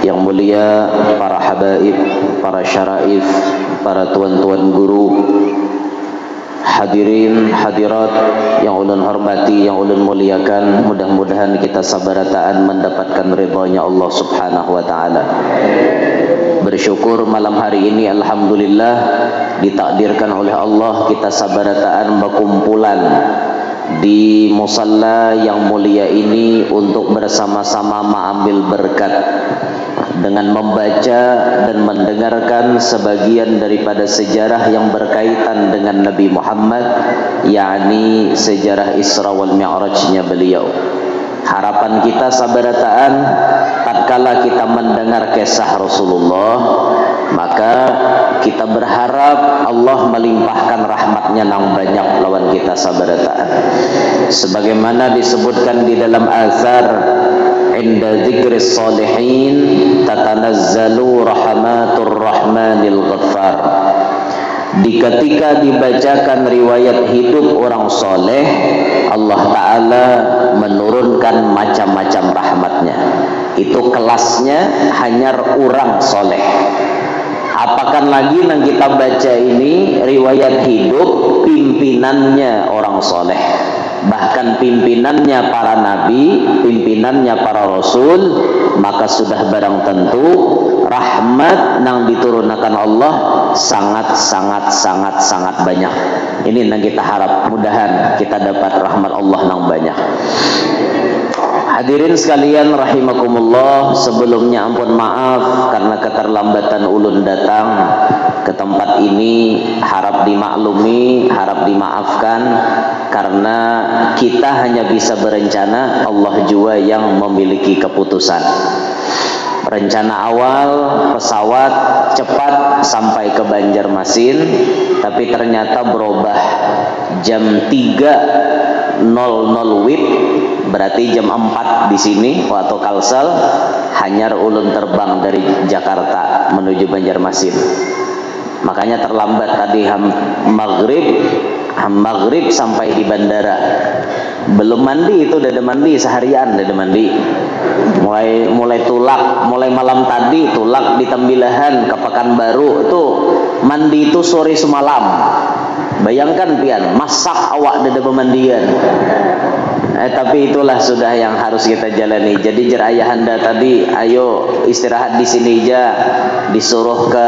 Yang mulia para habaib, para syaraif, para tuan-tuan guru, hadirin hadirat yang ulun hormati, yang ulun muliakan, mudah-mudahan kita sabarataan mendapatkan ridhanya Allah Subhanahu wa taala. Bersyukur malam hari ini alhamdulillah ditakdirkan oleh Allah kita sabarataan berkumpulan di musalla yang mulia ini untuk bersama-sama mengambil berkat dengan membaca dan mendengarkan sebagian daripada sejarah yang berkaitan dengan Nabi Muhammad, yakni sejarah Isra wal Mi'rajnya beliau. Harapan kita sabarataan tatkala kita mendengar kisah Rasulullah, maka kita berharap Allah melimpahkan rahmatnya nang banyak lawan kita sabarataan. Sebagaimana disebutkan di dalam azhar, inda dzikris salihin tatanazzalu rahmatur rahmanil ghaffar. Di ketika dibacakan riwayat hidup orang soleh, Allah Ta'ala menurunkan macam-macam rahmatnya. Itu kelasnya hanya orang soleh. Apakan lagi yang kita baca ini riwayat hidup pimpinannya orang soleh, bahkan pimpinannya para nabi, pimpinannya para rasul, maka sudah barang tentu rahmat yang diturunkan Allah sangat banyak. Ini yang kita harap, mudahan kita dapat rahmat Allah yang banyak. Hadirin sekalian rahimakumullah, sebelumnya ampun maaf karena keterlambatan ulun datang ke tempat ini. Harap dimaklumi, harap dimaafkan karena kita hanya bisa berencana, Allah juga yang memiliki keputusan. Rencana awal pesawat cepat sampai ke Banjarmasin, tapi ternyata berubah jam 3.00 WIB, berarti jam 4 di sini waktu Kalsel, hanya ulun terbang dari Jakarta menuju Banjarmasin. Makanya terlambat tadi maghrib sampai di bandara. Belum mandi, itu udah ada mandi seharian, udah ada mandi. Mulai tulak, mulai malam tadi tulak di Tembilahan ke Pekanbaru itu mandi itu sore semalam. Bayangkan pian, masak awak ada pemandian. Tapi itulah sudah yang harus kita jalani. Jadi jer ayahanda tadi, ayo istirahat di sini aja, disuruh ke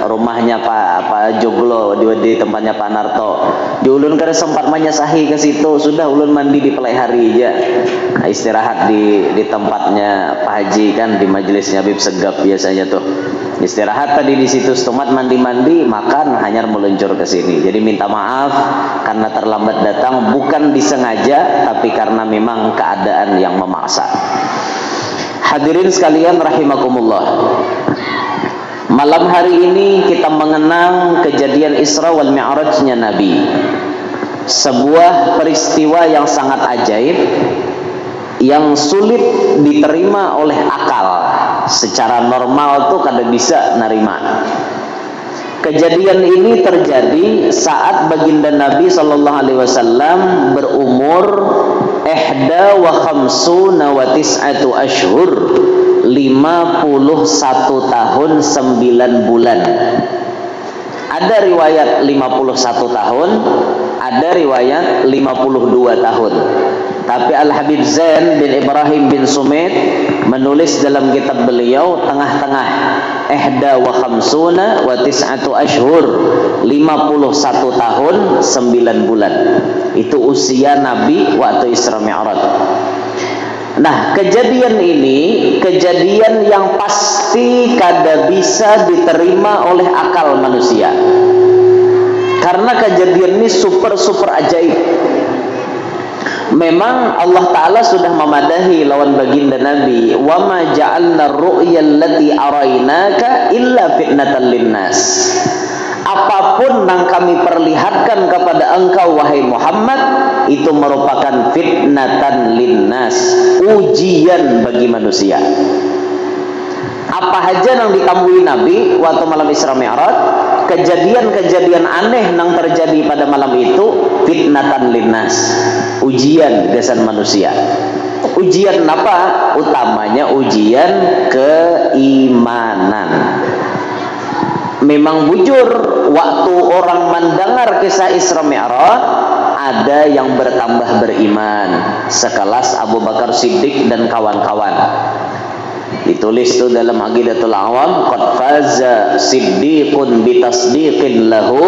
rumahnya Pak Joglo di tempatnya Pak Narto. Di ulun kada sempat menyasahi ke situ, sudah ulun mandi di pelai hari aja. Istirahat di tempatnya Pak Haji kan, di majelisnya Habib Segap biasanya tuh. Istirahat tadi di situ, setemat mandi-mandi, makan, hanya meluncur ke sini. Jadi minta maaf karena terlambat datang, bukan disengaja, tapi karena memang keadaan yang memaksa. Hadirin sekalian rahimakumullah, malam hari ini kita mengenang kejadian Isra wal Mi'rajnya Nabi. Sebuah peristiwa yang sangat ajaib, yang sulit diterima oleh akal. Secara normal tuh kada bisa nerima. Kejadian ini terjadi saat baginda Nabi sallallahu alaihi wasallam berumur 51 ashhur, 51 tahun 9 bulan. Ada riwayat 51 tahun, ada riwayat 52 tahun. Tapi Al-Habib Zain bin Ibrahim bin Sumit menulis dalam kitab beliau tengah-tengah 51 ashhur, 51 tahun 9 bulan. Itu usia Nabi waktu Isra Mi'raj. Nah, kejadian ini kejadian yang pasti kada bisa diterima oleh akal manusia. Karena kejadian ini super ajaib. Memang Allah Ta'ala sudah memadahi lawan baginda Nabi, wa ma ja'alna ru'ya allati arainaka illa fitnatan linnas. Apapun yang kami perlihatkan kepada engkau wahai Muhammad, itu merupakan fitnatan linnas, ujian bagi manusia. Apa aja yang ditambui Nabi waktu malam Isra Mi'raj, kejadian-kejadian aneh yang terjadi pada malam itu fitnatan linnas, ujian gasan manusia. Ujian apa? Utamanya ujian keimanan. imanan. Memang bujur waktu orang mendengar kisah Isra Mi'raj ada yang bertambah beriman sekelas Abu Bakar Siddiq dan kawan-kawan. Ditulis itu dalam Aqidatul Awam, qad faza siddiqun bitasdiqin lahu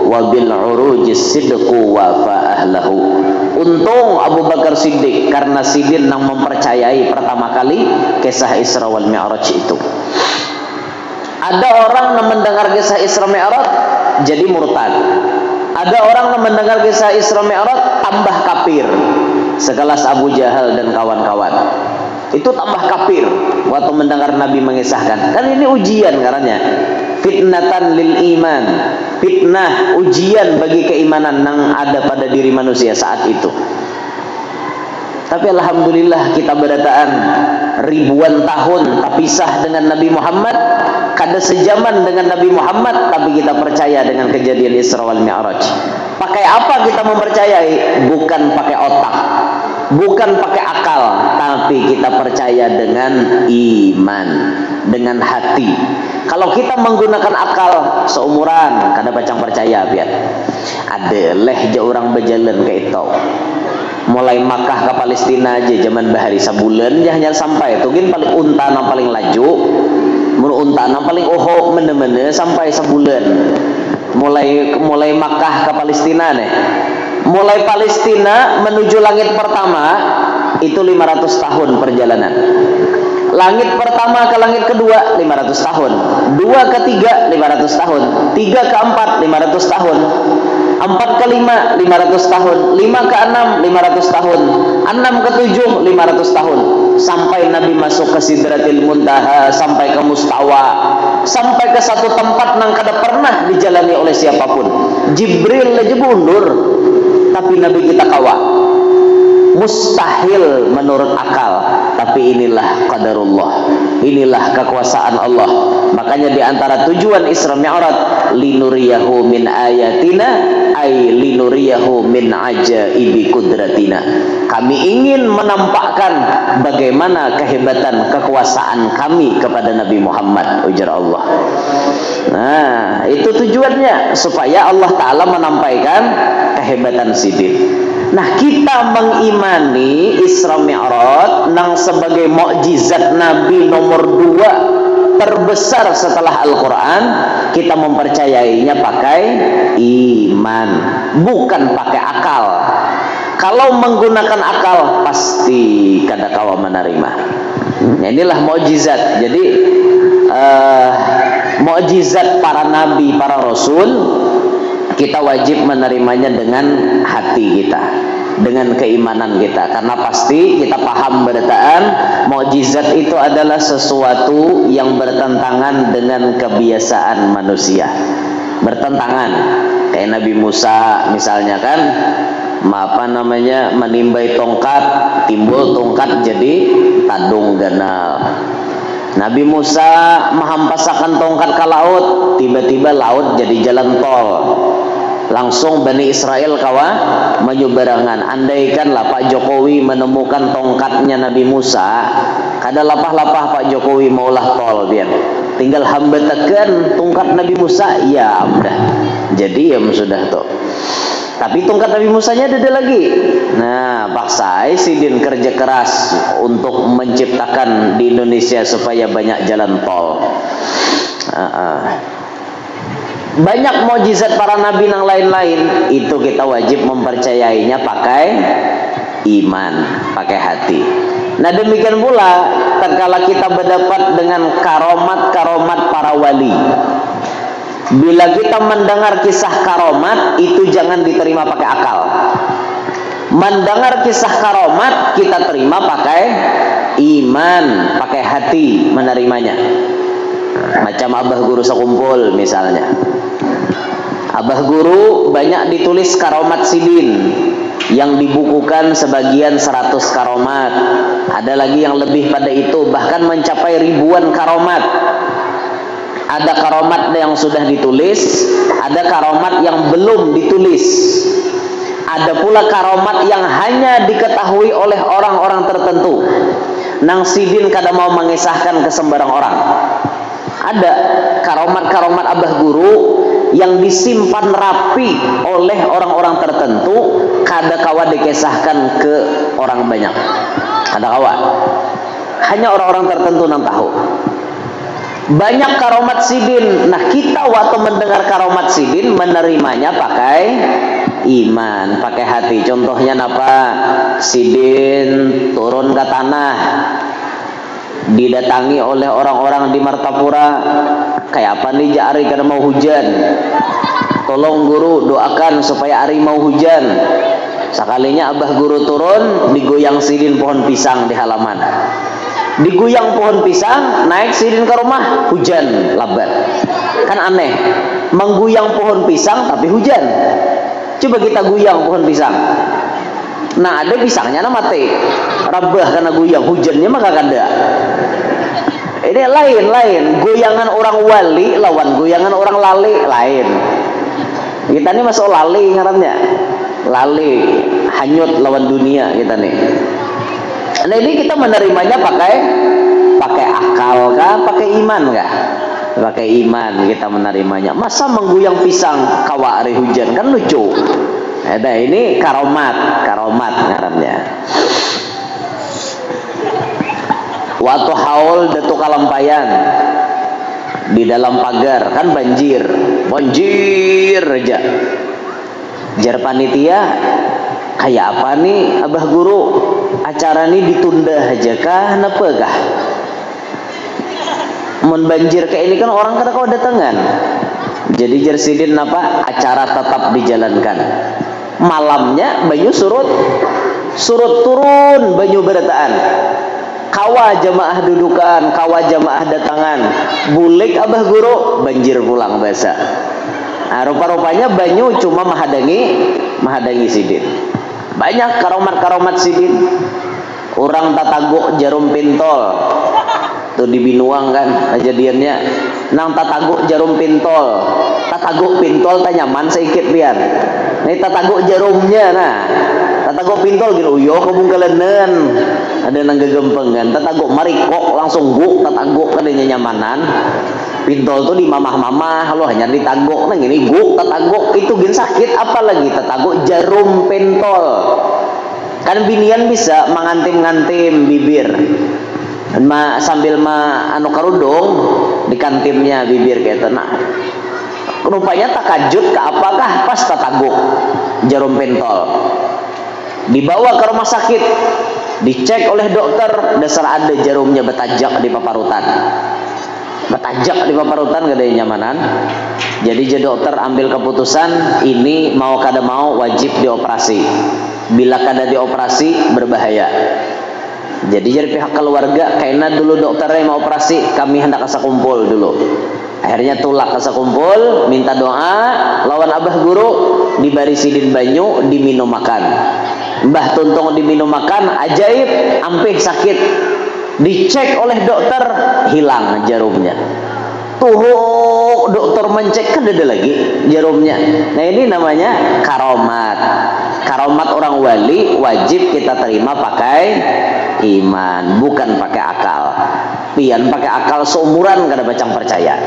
wa bil urujis sidqu wa fa ahlahu. Untung Abu Bakar Siddiq karena sidin yang mempercayai pertama kali kisah Isra wal Mi'raj itu. Ada orang yang mendengar kisah Isra Mi'raj jadi murtad. Ada orang yang mendengar kisah Isra Mi'raj tambah kafir. Sekelas Abu Jahal dan kawan-kawan. Itu tambah kafir waktu mendengar Nabi mengisahkan. Kan ini ujian karena fitnatan lil iman. Fitnah, ujian bagi keimanan yang ada pada diri manusia saat itu. Tapi alhamdulillah kita berataan ribuan tahun terpisah dengan Nabi Muhammad, kada sejaman dengan Nabi Muhammad, tapi kita percaya dengan kejadian Isra wal Mi'raj. Pakai apa kita mempercayai? Bukan pakai otak, bukan pakai akal, tapi kita percaya dengan iman, dengan hati. Kalau kita menggunakan akal seumuran, kada pacang percaya biar. Ada leh je orang berjalan ke itu. Mulai Makkah ke Palestina aja zaman bahari sebulan hanya sampai itu kan paling unta yang paling laju, unta yang paling mene-mene sampai sebulan. Mulai Makkah ke Palestina nih. Mulai Palestina menuju langit pertama itu 500 tahun perjalanan. Langit pertama ke langit kedua 500 tahun, 2 ke 3 500 tahun, 3 ke 4 500 tahun, 4 ke 5 500 tahun, 5 ke 6 500 tahun, 6 ke 7 500 tahun, sampai Nabi masuk ke Sidratil Muntaha, sampai ke Mustawa, sampai ke satu tempat yang kada pernah dijalani oleh siapapun. Jibril aja mundur, tapi Nabi kita kawal. Mustahil menurut akal, tapi inilah qadarullah, inilah kekuasaan Allah. Makanya di antara tujuan Isra Mi'raj, linuriyahu min ayatina, ay linuriyahu min ajaibi kudratina. Kami ingin menampakkan bagaimana kehebatan kekuasaan kami kepada Nabi Muhammad, ujar Allah. Nah, itu tujuannya, supaya Allah Ta'ala menampaikan kehebatan sidin. Nah, kita mengimani Isra Mi'raj nang sebagai mukjizat Nabi nomor 2 terbesar setelah Al-Quran. Kita mempercayainya pakai iman, bukan pakai akal. Kalau menggunakan akal pasti kada kawa menerima. Nah, inilah mukjizat. Jadi mukjizat para nabi, para rasul, kita wajib menerimanya dengan hati kita, dengan keimanan kita, karena pasti kita paham berataan mukjizat itu adalah sesuatu yang bertentangan dengan kebiasaan manusia. Bertentangan, kayak Nabi Musa misalnya kan, menimbai tongkat, timbul tongkat jadi tadung ganal. Nabi Musa menghampasakan tongkat ke laut, tiba-tiba laut jadi jalan tol. Langsung Bani Israel kawa menyeberangan. Andaikanlah Pak Jokowi menemukan tongkatnya Nabi Musa, kada lapah-lapah Pak Jokowi maulah tol biar. Tinggal hamba tekan tongkat Nabi Musa, ya udah. Jadi ya sudah tuh. Tapi tongkat Nabi Musanya ada lagi. Nah, paksa sidin kerja keras untuk menciptakan di Indonesia supaya banyak jalan tol. Banyak mukjizat para nabi yang lain-lain, itu kita wajib mempercayainya pakai iman, pakai hati. Nah, demikian pula tatkala kita berdapat dengan karomat-karomat para wali. Bila kita mendengar kisah karomat, itu jangan diterima pakai akal. Mendengar kisah karomat, kita terima pakai iman, pakai hati menerimanya. Macam Abah Guru sekumpul misalnya. Abah Guru banyak ditulis karomat sidin, yang dibukukan sebagian 100 karomat. Ada lagi yang lebih pada itu, bahkan mencapai ribuan karomat. Ada karomat yang sudah ditulis, ada karomat yang belum ditulis. Ada pula karomat yang hanya diketahui oleh orang-orang tertentu. Nang sidin kada mau mengisahkan ke sembarang orang. Ada karomat-karomat abah guru yang disimpan rapi oleh orang-orang tertentu, kada kawa dikisahkan ke orang banyak. Kada kawa. Hanya orang-orang tertentu yang tahu. Banyak karomat sidin. Nah, kita waktu mendengar karomat sidin menerimanya pakai iman, pakai hati. Contohnya apa? Sidin turun ke tanah, didatangi oleh orang-orang di Martapura. Kayak apa nih Ari karena mau hujan, tolong guru doakan supaya Ari mau hujan. Sekalinya abah guru turun, digoyang sidin pohon pisang di halaman, diguyang pohon pisang, naik sidin ke rumah, hujan labat. Kan aneh, mengguyang pohon pisang tapi hujan. Coba kita guyang pohon pisang, nah ada pisangnya nah mati, rabah karena guyang, hujannya mah gak ada. Ini lain, goyangan orang wali lawan goyangan orang lali lain. Kita ini masuk lali ngarannya, lali hanyut lawan dunia kita nih. Nah ini kita menerimanya pakai akal kah, pakai iman kah? Pakai iman kita menerimanya. Masa mengguyang pisang kawa hari hujan, kan lucu. Ada ini karomat ngarannya. Waktu haul datuk kalampayan di dalam pagar kan banjir aja. Jar panitia, kayak apa nih abah guru, acara ini ditunda aja kah, kenapa kah? Mun banjir kayak ini kan orang kada kau datangan. Jadi jar sidin apa? Acara tetap dijalankan. Malamnya banyu surut turun banyu berataan. Kawa jamaah dudukan, kawa jamaah datangan. Bulik abah guru, banjir pulang bahasa. Nah, rupa-rupanya banyu cuma mahadangi sidin. Banyak karomat sidin. Orang tataguk jarum pintol. Tuh di Binuang kan kejadiannya. Nang tataguk jarum pintol. Tataguk pintol tanyaman sedikit biar. Ini tataguk jarumnya nah. Tataguk pintol gitu, yo kabung kelenan. Ada nang gegempengan. Tataguk marikok langsung guk tataguk kadanya nyamanan. Pintol tuh di mamah-mamah, lo hanya ditaguk nang ini guk tataguk itu gin sakit apalagi tataguk jarum pintol. Kan binian bisa mengantim-ngantim bibir. Sambil anu karudung di kantimnya bibir kayak nah. Rupanya takajut ke apakah pas tataguk jarum pentol. Dibawa ke rumah sakit, dicek oleh dokter, dasar ada jarumnya betajak di paparutan. Betajak di paparutan gak ada nyamanan. Jadi dokter ambil keputusan ini mau kada mau wajib dioperasi. Bila kada dioperasi berbahaya. Jadi dari pihak keluarga kayaknya dulu dokternya mau operasi, kami hendak asa kumpul dulu. Akhirnya tulak asa kumpul, minta doa, lawan abah guru, dibari sidin banyu, diminum makan. Mbah tuntung diminum makan, ajaib, ampih sakit. Dicek oleh dokter, hilang jarumnya. Tuh dokter mencek kan ada lagi jarumnya. Nah ini namanya karomat. Karomat orang wali wajib kita terima pakai iman, bukan pakai akal. Pian pakai akal seumuran kada bacang percaya.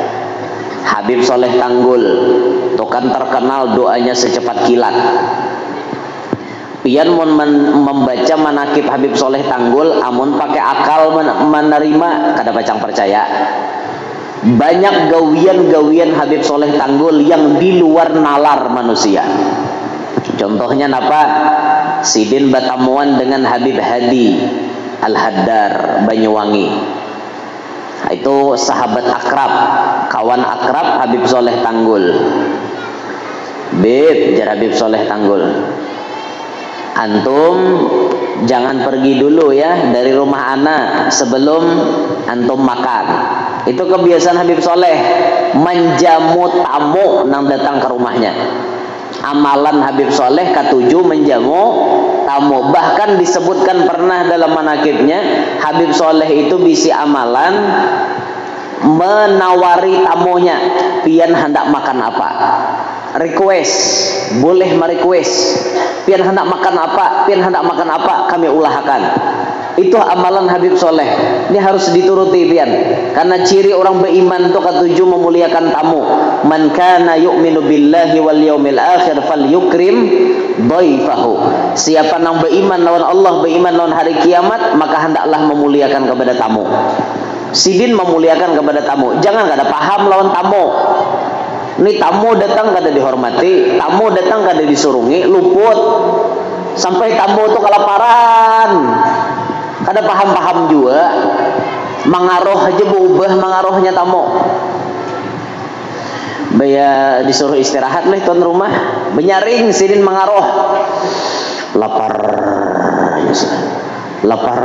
Habib Soleh Tanggul itu kan terkenal doanya secepat kilat. Pian membaca manakib Habib Soleh Tanggul, amun pakai akal menerima kada bacang percaya. Banyak gawian-gawian Habib Soleh Tanggul yang di luar nalar manusia. Contohnya apa? Sidin batamuan dengan Habib Hadi Al-Haddar Banyuwangi. Itu sahabat akrab, kawan akrab Habib Soleh Tanggul. Jar Habib Soleh Tanggul, antum jangan pergi dulu ya dari rumah ana sebelum antum makan. Itu kebiasaan Habib Soleh, menjamu tamu nang datang ke rumahnya. Amalan Habib Soleh ketujuh menjamu tamu. Bahkan disebutkan pernah dalam manakibnya, Habib Soleh itu bisi amalan menawari tamunya, pian hendak makan apa, request, boleh merequest, pian hendak makan apa, kami ulahkan. Itu amalan Habib Soleh. Ini harus dituruti pian. Karena ciri orang beriman itu ketujuh memuliakan tamu. Man kana yu'minu billahi wal yaumil akhir falyukrim dhaifahu. Siapa yang beriman lawan Allah, beriman lawan hari kiamat, maka hendaklah memuliakan kepada tamu. Sidin memuliakan kepada tamu. Jangan kada paham lawan tamu. Ini tamu datang kada dihormati, tamu datang kada disurungi, luput. Sampai tamu itu kelaparan. Kada paham-paham juga, mengaruh aja berubah mengaruhnya tamu. Baya disuruh istirahat lah tuan rumah, benyaring sidin mengaruh. Lapar, lapar.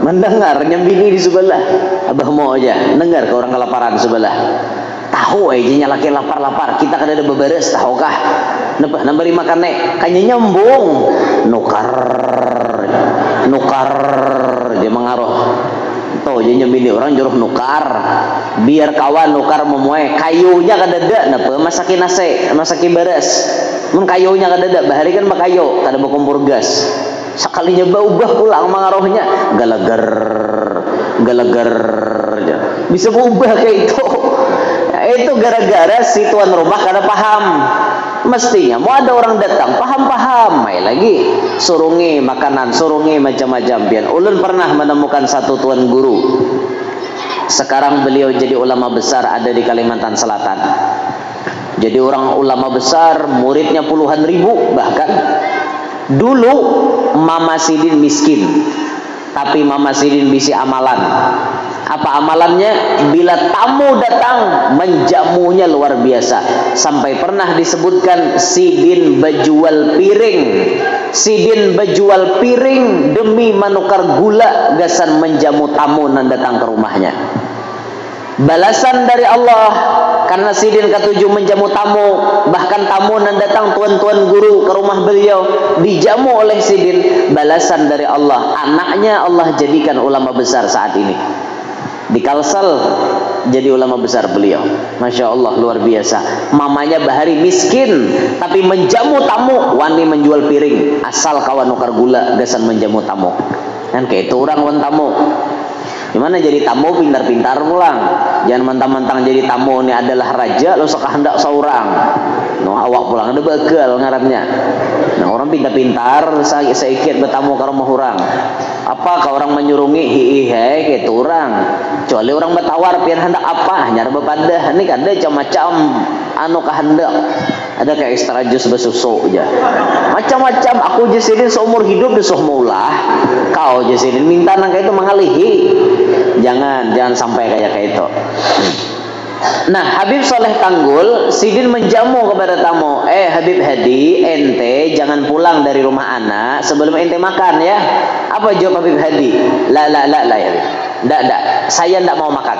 Mendengar nyambini di sebelah, abah mau aja, dengar ke orang kelaparan sebelah. Tahu aja laki lapar-lapar, kita kada ada beberes, tahukah? Nambari makan nek, kayaknya nyambung, nukar dia mengaruh. Tuh dia nyembini orang juruh nukar, biar kawan nukar memuai kayunya kadada, napa masakin nasi, masakin beres. Mun kayunya kadada, bahari kan bakayo, kada berkumpul gas. Sekalinya ubah pulang mengaruhnya, galager, bisa berubah kayak itu. Itu gara-gara si tuan rumah kada paham. Mestinya mau ada orang datang paham-paham, mai lagi surungi makanan, surungi macam-macam. Pian ulun pernah menemukan satu tuan guru. Sekarang beliau jadi ulama besar, ada di Kalimantan Selatan. Jadi orang ulama besar, muridnya puluhan ribu bahkan. Dulu Mama Sidin miskin, tapi Mama Sidin bisi amalan. Apa amalannya? Bila tamu datang, menjamunya luar biasa. Sampai pernah disebutkan Sidin berjual piring. Sidin berjual piring demi menukar gula gasan menjamu tamu yang datang ke rumahnya. Balasan dari Allah karena Sidin ketujuh menjamu tamu, bahkan tamu yang datang tuan-tuan guru ke rumah beliau dijamu oleh Sidin. Balasan dari Allah, anaknya Allah jadikan ulama besar saat ini. Di Kalsel jadi ulama besar beliau. Masya Allah luar biasa. Mamanya bahari miskin tapi menjamu tamu, wani menjual piring asal kawan nukar gula gasan menjamu tamu. Kan kayak itu orang wan tamu. Gimana jadi tamu pintar-pintar pulang. Jangan mentang-mentang jadi tamu ini adalah raja lo sekahendak seorang. No awak pulang ada begal ngarannya. Nah orang pintar-pintar seikit bertamu ke rumah orang. Apa kalau orang menyurungi hihi gitu orang. Kecuali orang bertawar pian hendak apa nyara bepadah. Ini kan ada macam-macam anu kehendak. Ada kayak extra jus bersusu aja. Macam-macam aku jesidin seumur hidup disuh maulah. Kau jesidin minta nangka itu mengalihi. Jangan sampai kayak itu. Nah, Habib Soleh Tanggul, Sidin menjamu kepada tamu. Habib Hadi, ente jangan pulang dari rumah anak sebelum ente makan ya. Apa jawab Habib Hadi? La ya Habib. Ndak. Saya ndak mau makan.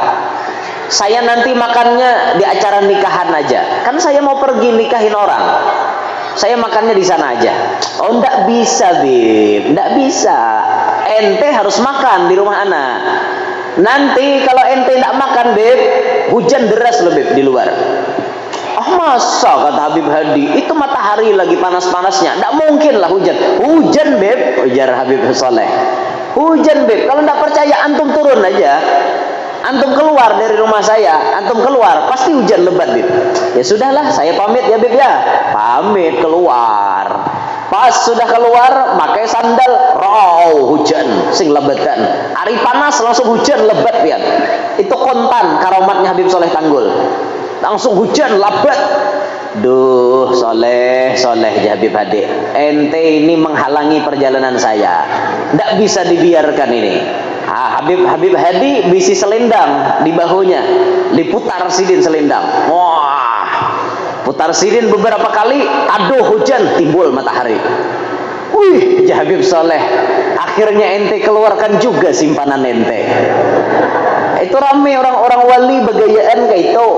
Saya nanti makannya di acara nikahan aja. Kan saya mau pergi nikahin orang. Saya makannya di sana aja. Oh, ndak bisa, Bib. Ndak bisa. Ente harus makan di rumah anak. Nanti kalau ente ndak makan, Bib, hujan deras loh, Bib, di luar. Masa kata Habib Hadi, itu matahari lagi panas-panasnya, ndak mungkin lah hujan. Hujan, Bib, ujar Habib Soleh. Hujan, Bib. Kalau ndak percaya antum turun aja. Antum keluar dari rumah saya, antum keluar, pasti hujan lebat, Bib. Ya sudahlah, saya pamit ya, Bib ya. Pamit keluar. Pas sudah keluar, pakai sandal, hujan, sing lebetan. Hari panas langsung hujan lebat, Pian. Itu kontan karamatnya Habib Soleh Tanggul. Langsung hujan lebat. Duh, Soleh ya Habib Hadi. Ente ini menghalangi perjalanan saya. Ndak bisa dibiarkan ini. Habib Hadi bisi selendang di bahunya, diputar Sidin selendang. Wah, putar Sidin beberapa kali, aduh hujan, timbul matahari. Wih, ya Habib Soleh, akhirnya ente keluarkan juga simpanan ente. Itu rame orang-orang wali begayaan kayak itu.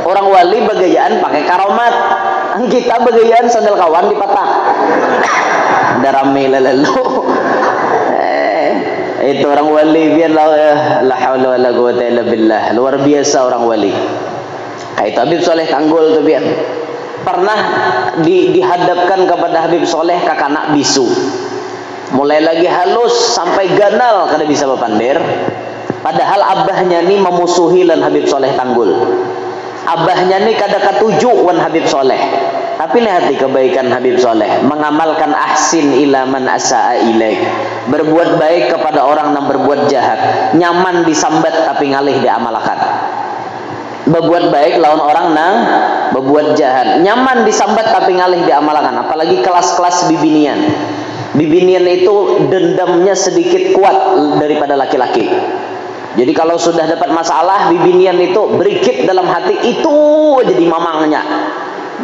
Orang wali begayaan pakai karomat. Kita begayaan sandal kawan dipatah. Ada rame lalu. Itu orang wali biar la haula wala quwata illa billah. Luar biasa orang wali. Itu Habib Soleh Tanggul tuh biar. Pernah dihadapkan kepada Habib Soleh kakanak bisu. mulai lagi halus sampai ganal kada bisa bepandir. Padahal abahnya ni memusuhi lan Habib Soleh Tanggul. Abahnya ni kada katuju wan Habib Soleh. Tapi lihat di kebaikan Habib Soleh, mengamalkan ahsin ila man asaa ilaik. Berbuat baik kepada orang yang berbuat jahat. Nyaman disambat tapi ngalih diamalkan. Berbuat baik lawan orang nang berbuat jahat. Nyaman disambat tapi ngalih diamalkan. Apalagi kelas-kelas bibinian. Bibinian itu dendamnya sedikit kuat daripada laki-laki. Jadi kalau sudah dapat masalah, bibinian itu berikit dalam hati, itu jadi mamangnya.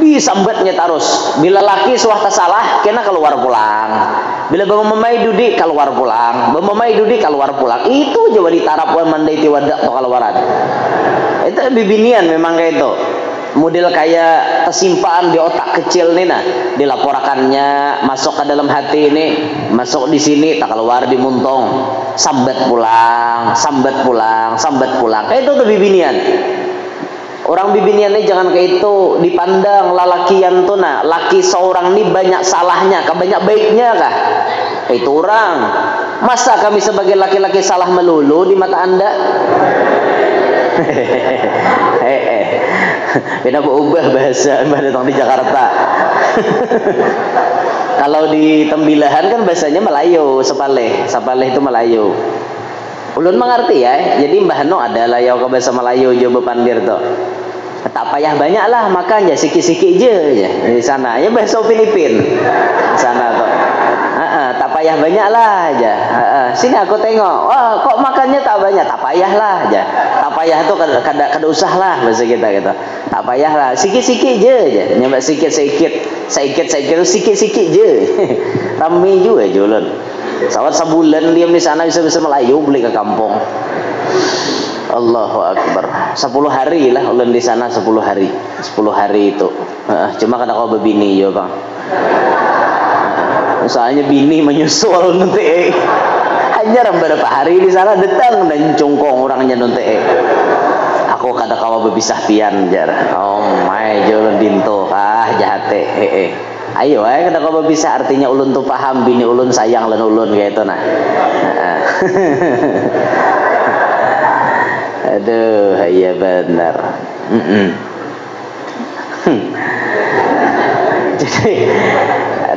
Disambatnya terus. Bila laki suatu salah, kena keluar pulang. Bila memamai dudi keluar pulang. Memamai dudi keluar pulang. Itu coba ditarapuan mandai tiwadak atau keluaran. Itu bibinian memang kayak itu. Model kayak tersimpan di otak kecil nih nah, dilaporkannya masuk ke dalam hati ini, masuk di sini tak keluar di muntong, sambat pulang, sambat pulang, sambat pulang. Kayak itu tuh bibinian. Orang bibinian ini jangan kayak itu dipandang lalakian tuh nah, laki seorang ini banyak salahnya, banyak baiknya kah? Itu orang. Masa kami sebagai laki-laki salah melulu di mata Anda? Kita berubah bahasa datang di Jakarta. Kalau di Tembilahan kan bahasanya Melayu, Sapaleh itu Melayu. Ulun mengerti ya. Jadi Mbah No ada layau ke bahasa Melayu Jawa Pandir tuh. Tak payah banyak lah makanya sikit-sikit je ya di sana. Ya bahasa Filipin di sana tuh. Tak payah banyak lah aja. Sini aku tengok. Wah, kok makannya tak banyak? Tak payah lah aja. Tak payah tuh kada usah lah bahasa kita gitu. Tak payah lah. Sikit-sikit je aja. Nyambat sikit-sikit sikit-sikit je. Ramai juga jualan. Sawat sebulan diam di sana bisa Melayu beli ke kampung. Allahu Akbar. 10 hari lah ulun di sana 10 hari. 10 hari itu. Cuma kada kau bebini yo, Bang. Soalnya bini menyusul nanti hanya beberapa hari di sana datang dan cungkong orangnya nanti aku kada kawa berpisah pian jar. Oh my jualan dinto jahate ayo kada kawa berpisah artinya ulun tuh paham bini ulun sayang lan ulun kayak itu nah. Aduh iya benar. Jadi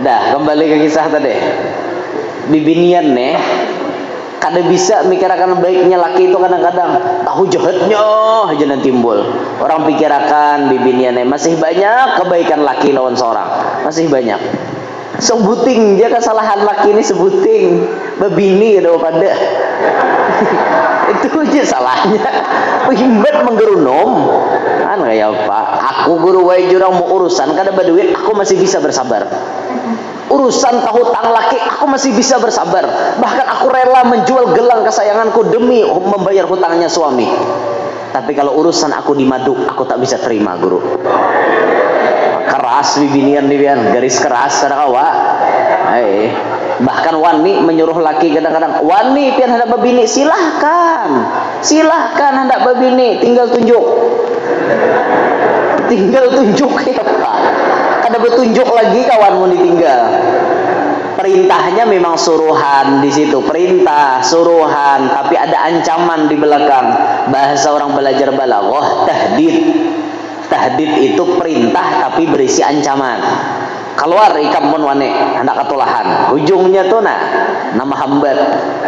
dah kembali ke kisah tadi. Bibinian nih kada bisa mikirkan baiknya laki itu kadang-kadang tahu jahatnya aja nanti timbul. Orang pikirkan bibinian nih masih banyak kebaikan laki lawan seorang. Masih banyak. Sebuting dia kesalahan laki ini sebuting. Bebini daripada itu aja salahnya. Himbat menggerunom kan kayak apa? Aku guru wae jurang mau urusan kada berduit, aku masih bisa bersabar. Urusan hutang laki aku masih bisa bersabar. Bahkan aku rela menjual gelang kesayanganku demi membayar hutangnya suami. Tapi kalau urusan aku di madu, aku tak bisa terima, guru. Keras bibinian garis keras kadang-kawa. Bahkan wani menyuruh laki kadang-kadang, wani pian hendak bebini, silahkan hendak bebini, tinggal tunjuk ya Pak. Kada bertunjuk lagi kawanmu ditinggal. Perintahnya memang suruhan di situ, perintah suruhan, tapi ada ancaman di belakang. Bahasa orang belajar balaghah tahdid itu perintah tapi berisi ancaman. Keluar ikan pun wane hendak ketulahan, ujungnya tuh nama hambat.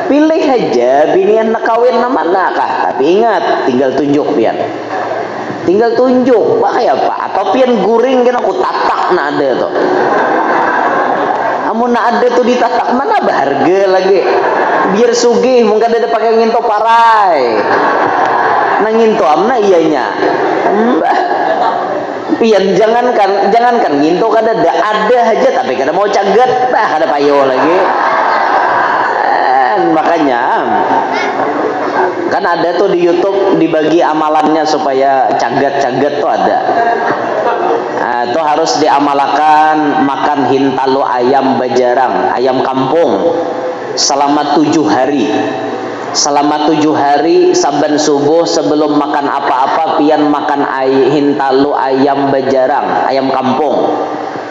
Pilih aja binian nak kawin nama nakah, tapi ingat tinggal tunjuk pian. Tinggal tunjuk, bahaya Pak. Atau pian guring kan aku tatak nak ada tuh. Amun nak ada tuh ditatak mana berharga lagi. Biar sugih mungkin ada pakai nginto parai. Nginto amna iyanya. Pian jangankan nginto kada ada aja tapi kada mau caget dah kada payo lagi. Makanya kan ada tuh di YouTube dibagi amalannya supaya cagat tuh ada. Itu harus diamalkan makan hintalo ayam bajarang, ayam kampung selama 7 hari. selama 7 hari saban subuh sebelum makan apa-apa pian makan hintalu ayam bejarang, ayam kampung.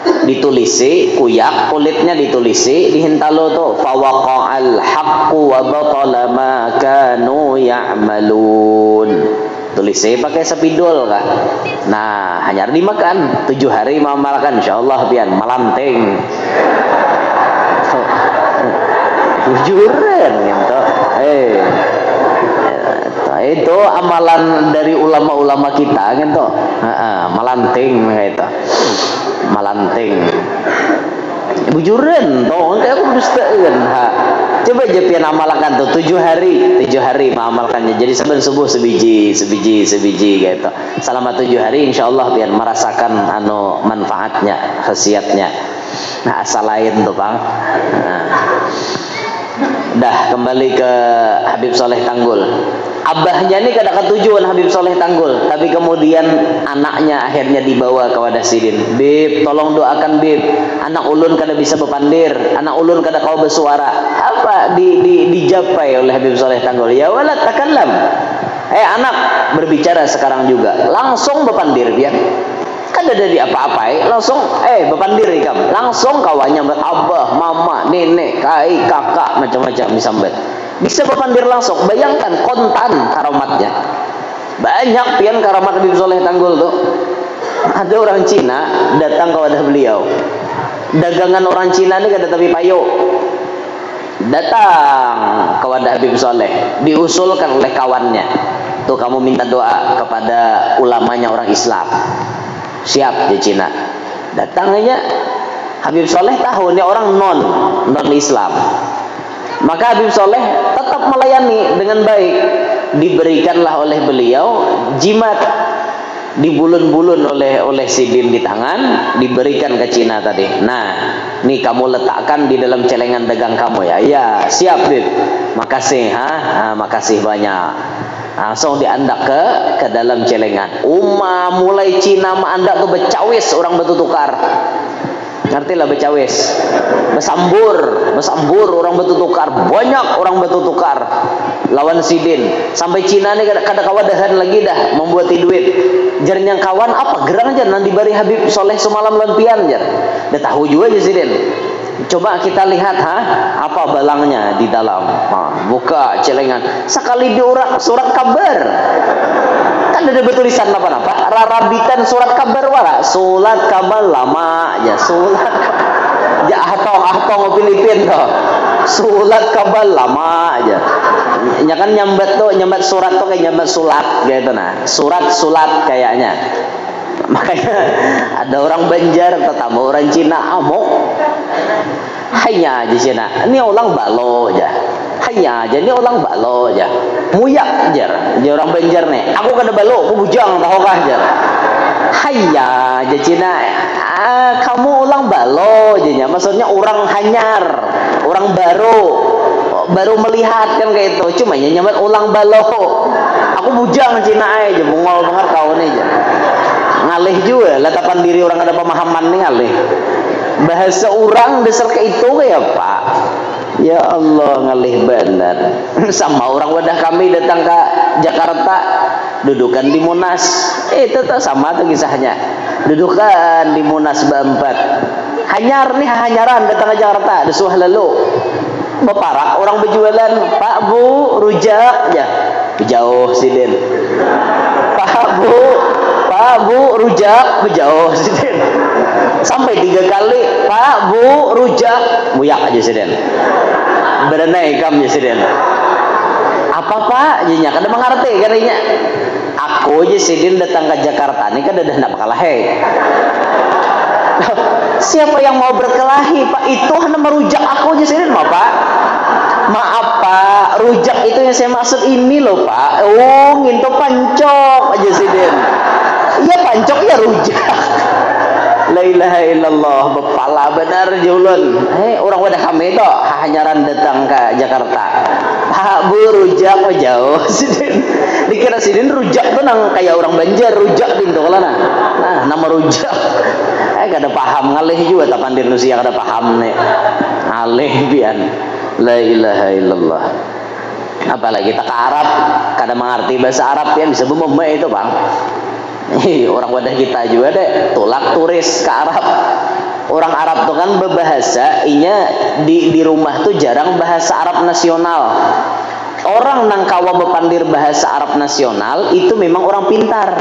Ditulisi kuyak, kulitnya ditulisi di hintalu tuh, fawaqa'al haqqu wa batala ma kanu ya'malun. Tulisi pakai sepidol kah. Nah, hanya dimakan 7 hari mamalkan insyaallah pian malanting. Jujuran gitu. Itu amalan dari ulama-ulama kita gitu. Malanting gitu. Malanting. Bujuran toh kayak aku dustaeun ha. Coba aja pian amalkan tuh 7 hari mengamalkannya. Jadi saban subuh sebiji gitu. Selama 7 hari insyaallah pian merasakan manfaatnya, khasiatnya. Nah, asal lain tuh, Bang. Nah. Dah kembali ke Habib Soleh Tanggul. Abahnya ini kada ketujuan Habib Soleh Tanggul, tapi kemudian anaknya akhirnya dibawa ke Wadah Sidin. Bib, tolong doakan Bib. Anak ulun kada bisa bepandir, anak ulun kada kau bersuara. Apa dijapai oleh Habib Soleh Tanggul? Ya walad takallam. Anak berbicara sekarang juga. Langsung bepandir biar. Kan ada di apa-apa langsung bepandir ikam. Langsung kawannya abah, mama, nenek, kakak macam-macam disambat. Bisa bepandir langsung. Bayangkan kontan karamatnya. Banyak pian karamat Habib Soleh Tanggul tuh. Ada orang Cina datang ke wadah beliau. Dagangan orang Cina ini kada tapi payo. Datang ke wadah Habib Soleh, diusulkan oleh kawannya. Tuh kamu minta doa kepada ulamanya orang Islam. Siap di Cina. Datang aja Habib Soleh tahu ini orang non Islam. Maka Habib Soleh tetap melayani dengan baik. Diberikanlah oleh beliau jimat, dibulun-bulun oleh sidin di tangan, diberikan ke Cina tadi. Nah, nih kamu letakkan di dalam celengan dagang kamu ya. Ya, siap Bib. Makasih makasih banyak. Langsung diandak ke dalam celengan. Mulai Cina andak tuh becawis orang bertukar. Ngerti lah becawis. Besambur orang bertukar. Banyak orang bertukar lawan sidin. Sampai Cina nih kada kawadahan lagi dah membuat duit. Jarnya kawan apa gerang aja nanti bari Habib Soleh semalam lempian jar. Dah tahu juga aja sidin. Coba kita lihat apa balangnya di dalam. Buka celengan. Sekali diurak surat kabar. Kan ada bertulisan apa-apa. Rarabitan surat kabar wala. Surat kabar lama ya surat. Ya ahtong Filipin toh. Surat kabar lama aja. Ya kan nyambat surat tuh kayak nyambat sulat gitu nah. Surat kayaknya. Makanya ada orang Banjar tetangga orang Cina amok. Hanya aja Cina. Ini orang balo aja. Hanya aja ini orang balo aja. Muyak aja. Dia orang Banjar nih. Aku kada balo, aku bujang tahu kah aja. Hanya aja Cina. Kamu orang balo aja. Maksudnya orang hanyar, orang baru melihat kan kayak itu. Cuma nyamat ulang balo. Aku bujang Cina aja. Bungol banget kau nih aja. Ngalih juga letapan diri orang ada pemahaman nih ngalih bahasa orang dasar ke itu kayak Pak ya Allah ngalih benar sama orang wadah kami datang ke Jakarta dudukan di Monas itu tuh sama tuh kisahnya dudukan di Monas Bampat hanyaran datang ke Jakarta desuh lalu beparak orang berjualan Pak Bu rujak ya jauh sidin Pak Bu rujak berjauh sidin sampai 3 kali Pak Bu rujak buyak aja sidin berenai kam aja sidin apa Pak jadinya kada mengerti katanya aku aja sidin datang ke Jakarta ini kan udah nak berkelahi siapa yang mau berkelahi Pak itu hanya merujak aku aja sidin mau Pak maaf Pak rujak itu yang saya maksud ini loh Pak nginto pancok aja sidin iya pancok ya rujak la ilaha illallah bepala benar julun orang wadah kami itu hanyaran datang ke Jakarta Pak Bu rujak jauh sidin dikira sidin rujak tuh nang kayak orang Banjar rujak pintu kelana nah nama rujak kada paham ngalih juga tapandir nusia kada paham nih ngalih pian la ilaha illallah Apalagi kita ke Arab, kadang mengerti bahasa Arab ya bisa membaik itu bang. Orang wadah kita juga deh, tulak turis ke Arab. Orang Arab tuh kan berbahasa, inya di rumah tuh jarang bahasa Arab nasional. Orang nang kawa bepandir bahasa Arab nasional itu memang orang pintar,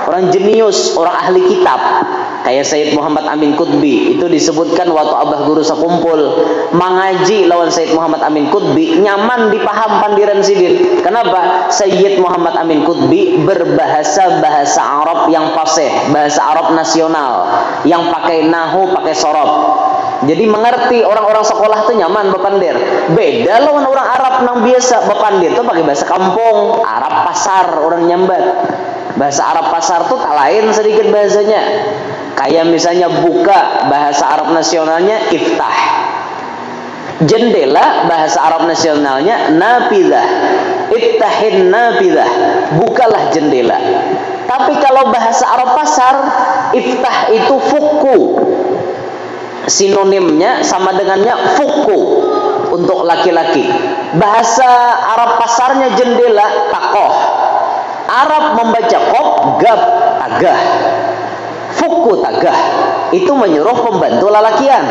orang jenius, orang ahli kitab. Kayak Sayyid Muhammad Amin Qutbi itu disebutkan waktu abah guru sakumpul mengaji lawan Sayyid Muhammad Amin Qutbi nyaman dipaham pandiran sidin. Kenapa? Sayyid Muhammad Amin Qutbi berbahasa bahasa Arab yang fasih, bahasa Arab nasional yang pakai nahu, pakai sorof. Jadi mengerti orang-orang sekolah tuh nyaman bepandir. Beda lawan orang Arab nang biasa bepandir tuh pakai bahasa kampung, Arab pasar, orang nyambat. Bahasa Arab pasar tuh tak lain sedikit bahasanya. Kayak misalnya buka, bahasa Arab nasionalnya iftah. Jendela bahasa Arab nasionalnya nafidah. Iftahin nafidah. Bukalah jendela. Tapi kalau bahasa Arab pasar, iftah itu fuku. Sinonimnya sama dengannya fuku untuk laki-laki. Bahasa Arab pasarnya jendela takoh. Arab membaca kop gab tagah. Fuku tagah itu menyuruh pembantu lalakian.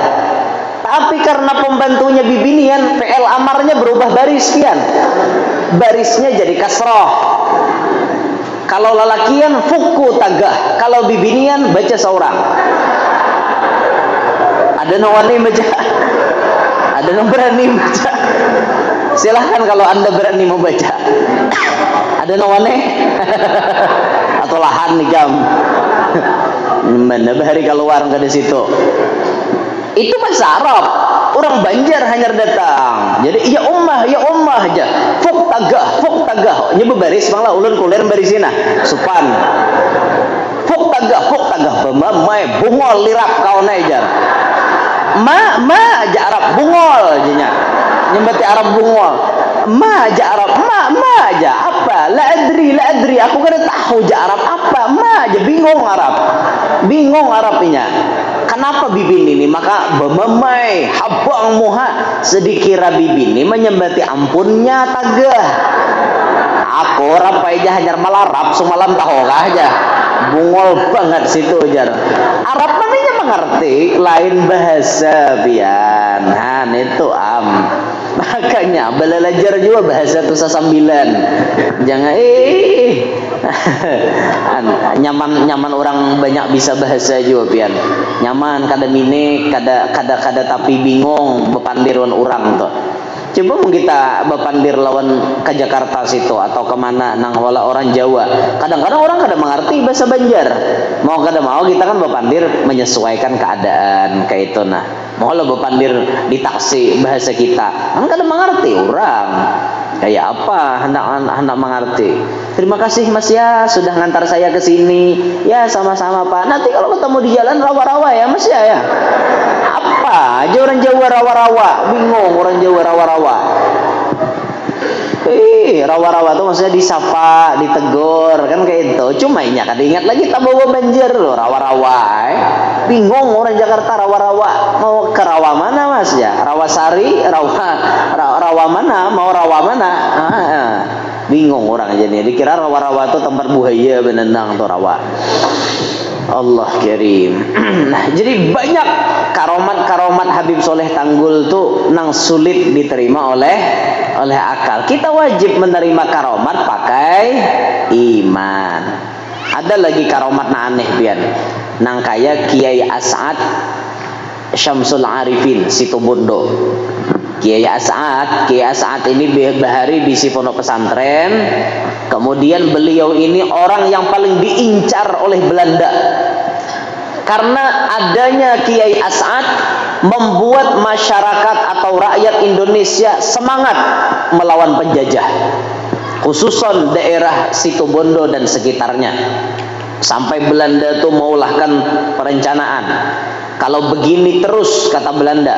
Tapi karena pembantunya bibinian, fi'il amarnya berubah baris pian. Barisnya jadi kasroh. Kalau lalakian fuku tagah, kalau bibinian baca seorang. Ada yang wani baca, ada yang berani baca. Silahkan kalau anda berani membaca. Ada yang wani atau lahan nih jam. Mana bahari keluar ke situ. Itu bahasa Arab. Orang Banjar hanya datang. Jadi ya ummah aja. Fuk tagah. Nyebu baris banglah ulun kuliah barisina. Supan. Fuk tagah. Bemamai bungol lirap kau najar. Ma aja Arab bungol jenya. Nyembati Arab bungol. Ma aja Arab, ma aja apa? La adri. Aku kada tahu aja Arab apa. Ma aja bingung Arabnya. Kenapa bibin ini? Maka bememai habang muha sedikira bibin ini menyembati ampunnya tagah. Aku rapai aja hanya malarap semalam tahu aja. Bungol banget situ jar. Arab namanya mengerti lain bahasa pian. Han itu makanya belajar juga bahasa tu sasambilan. Jangan nyaman orang banyak bisa bahasa juga pian. Nyaman kada minik, kada tapi bingung bepandiran orang tuh. Coba mau kita bepandir lawan ke Jakarta situ atau kemana nang wala orang Jawa. Kadang-kadang orang kada mengerti bahasa Banjar. Mau kada mau kita kan bepandir menyesuaikan keadaan kayak itu nah. Mau lo bepandir di taksi bahasa kita. Kan kada mengerti orang. Kayak apa hendak mengerti. Terima kasih Mas ya sudah ngantar saya ke sini. Ya sama-sama Pak. Nanti kalau ketemu di jalan rawa-rawa ya Mas ya. Apa aja orang Jawa rawa-rawa. Bingung orang Jawa rawa-rawa. Rawa-rawa tuh maksudnya disapa, ditegur kan kayak itu. Cuma ini kan ingat lagi tak bawa Banjar loh rawa-rawa. Bingung orang Jakarta rawa-rawa. Mau ke rawa mana Mas ya? Rawasari, rawa mana? Mau rawa mana? Bingung orang aja nih. Dikira rawa-rawa tuh tempat buaya benendang tuh rawa. Allah kirim. Jadi banyak karomat Habib Soleh Tanggul tuh nang sulit diterima oleh akal. Kita wajib menerima karomat pakai iman. Ada lagi karomat na aneh pian. Nang kaya Kiai As'ad Syamsul Arifin Situbondo. Kiai As'ad ini bahari di pondok pesantren. Kemudian beliau ini orang yang paling diincar oleh Belanda. Karena adanya Kiai As'ad membuat masyarakat atau rakyat Indonesia semangat melawan penjajah. Khususon daerah Situbondo dan sekitarnya. Sampai Belanda tuh meulahkan perencanaan. Kalau begini terus kata Belanda,